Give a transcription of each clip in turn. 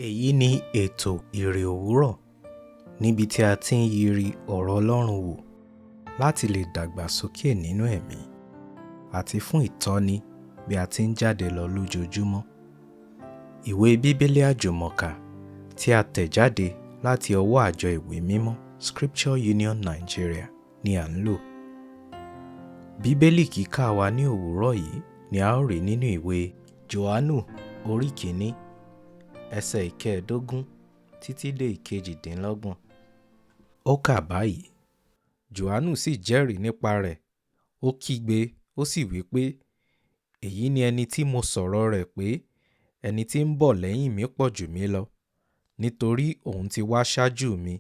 Èyí ni ètò Iri Owuro, níbi tí a ti ń yiri ọ̀rọ̀ Ọlọ́run wò láti lè dàgbà sókè nínú ẹ̀mí àti fún ìtọ́ni bí a ti ń jáde lọ lójoojúmọ́. Ìwé Bíbélì Àjùmọ tí a tẹ̀ jáde láti ọwọ́ àjọ ìwé mímọ́ Scripture Union Nigeria ni à ń lò. Bíbélì kíkà wa ní òwúrọ̀ yìí ni a ó rí nínú ìwé Jòhánù orí 1 ẹsẹ̀ 15 títí dé 28. Ó kà báyìí: Jòhánù sì jẹ́rìí nípa rẹ̀, ó kígbe, ó sì wí pé, èyí ni ẹni tí mo sọ̀rọ̀ rẹ̀ pé ẹni tí ń bọ̀ lẹ́yìn mi pọ̀ jù mí lọ, nítorí òun ti wá ṣáájú mi.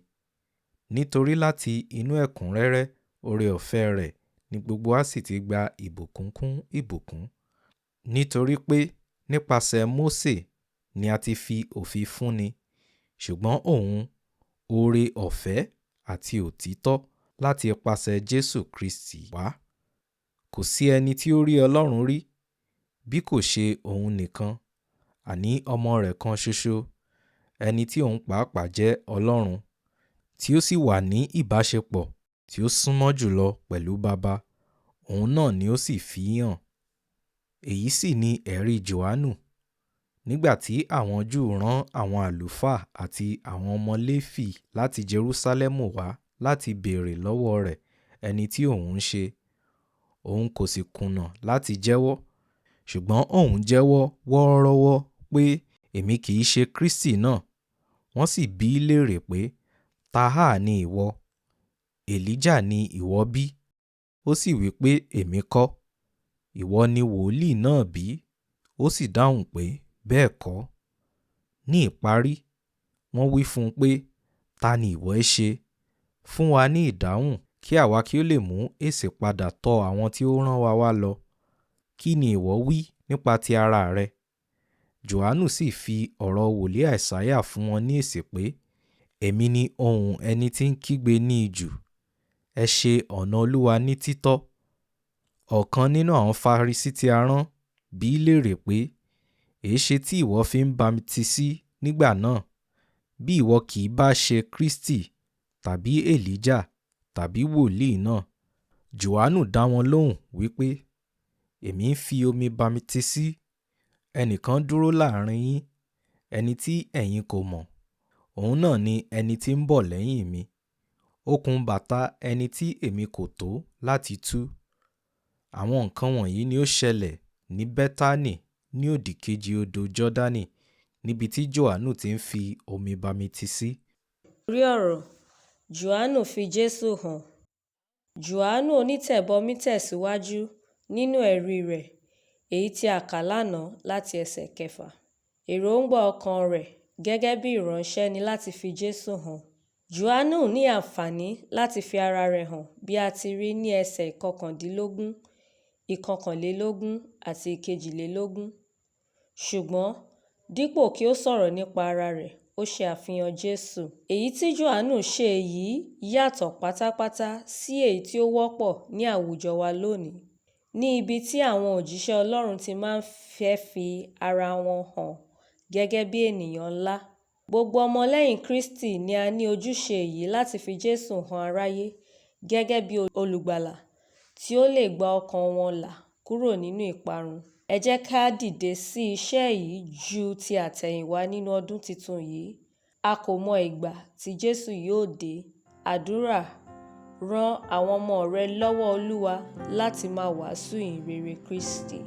Nítorí láti inú ẹ̀kúnrẹ́rẹ́ oore-ọ̀fẹ́ rẹ̀ ni gbogbo wa sì ti gba ìbùkún kún ìbùkún. Nítorí pé nípasẹ̀ Mósè ni a ti fi òfin fúnni, ṣùgbọ́n òun oore-ọ̀fẹ́ àti òtítọ́ láti ipasẹ̀ Jésù Kristi wá. Kò sí ẹni tí ó rí Ọlọ́run rí, bí kò ṣe òun nìkan, àní ọmọ rẹ̀ kan ṣoṣo, ẹni tí òun pàápàá jẹ́ Ọlọ́run, tí ó sì wà ní ìbáṣepọ̀ tí ó súnmọ́ jùlọ pẹ̀lú Baba, òun náà ni ó sì fi hàn. Èyí sì ni ẹ̀rí Jòhánù. Nígbà tí àwọn Júù rán àwọn àlùfáà àti àwọn ọmọ Léfì láti Jerúsálẹ́mù wá láti béèrè lọ́wọ́ rẹ̀ ẹni tí òun ń ṣe, òun kò sì kùnà láti jẹ́wọ́, ṣùgbọ́n òun jẹ́wọ́ wọ́ọ́rọ́wọ́ pé èmi kì í ṣe Kristi náà. Wọ́n sì bi í léèrè pé, ta háà ni ìwọ? Èlíjà ni ìwọ bí? Ó sì wí pé, èmi kọ́. Ìwọ ni wòlíì náà bí? Ó sì dáhùn pé, bẹ́ẹ̀ kọ́. Ní ìparí, wọ́n wí fún un pé, ta ni ìwọ ṣe? Fún wa ní ìdáhùn, kí àwa kí ó lè mú èsì padà tọ̀ àwọn tí ó rán wa wá lọ. Kí ni ìwọ wí nípa ti ara rẹ? Jòhánù sì fi ọ̀rọ̀ wòlíì Àìsáyà fún wọn ní èsì pé, èmi ni ohùn ẹni tí ń kígbe ní ijù, ẹ ṣe ọ̀nà Olúwa ní títọ́. Ọ̀kan nínú àwọn Farisí tí a rán bi í léèrè pé, èéṣe tí ìwọ fi ń bamitiisi nígbà náà, bí ìwọ kì í bá ṣe Kristi tàbí Èlíjà tàbí wòlíì náà? Jòhánù dá wọn lóhùn wípé, èmi ń fi omi bamitiisi, ẹnìkan dúró láàrin yín, ẹni tí ẹ̀yin kò mọ̀, òun náà ni ẹni tí ń bọ̀ lẹ́yìn mi, okùn bàtà ẹni tí èmi kò tó láti tú. Àwọn nǹkan wọ̀nyí ni ó ṣẹlẹ̀ ní Bẹ́tánì ní òdìkejì odò Jọ́dánì, níbi tí Jòhánù ti ń fi omi bamitiisi. Orí ọ̀rọ̀ Jòhánù fi Jésù hàn. Jòhánù onítẹ̀bọmi tẹ̀síwájú nínú ẹ̀rí rẹ̀, èyí tí a kà lánàá láti ẹsẹ̀ 6. Èròǹgbà ọkàn rẹ̀ gẹ́gẹ́ bí ìránṣẹ́ ni láti fi Jésù hàn. Jòhánù ní àǹfààní láti fi ara rẹ̀ hàn bí a ti rí ní ẹsẹ̀ 19, 21 àti 22. Ṣùgbọ́n dípò kí ó sọ̀rọ̀ nípa ara rẹ̀, ó ṣe àfihàn Jésù. Èyí tí Jòhánù ṣe yìí yàtọ̀ pátápátá sí èyí tí ó wọ́pọ̀ ní àwùjọ wa lónìí, ní ibi tí àwọn òjíṣẹ́ Ọlọ́run ti máa ń fẹ́ fi ara wọn hàn gẹ́gẹ́ bí ènìyàn ńlá. Gbogbo ọmọlẹ́yìn Kristi ni a ní ojúṣe yìí láti fi Jésù hàn aráyé gẹ́gẹ́ bí olùgbàlà tí ó lè gba ọkàn wọn là kúrò nínú ìparun. Ẹ jẹ́ ká dìde sí iṣẹ́ yìí ju ti àtẹ̀yìnwá nínú ọdún tuntun yìí. A kò mọ ìgbà tí Jésù yóò dé. Àdúrà: ràn àwọn ọmọ rẹ lọ́wọ́ Olúwa láti máa wàásù ìhìnrere Kristi.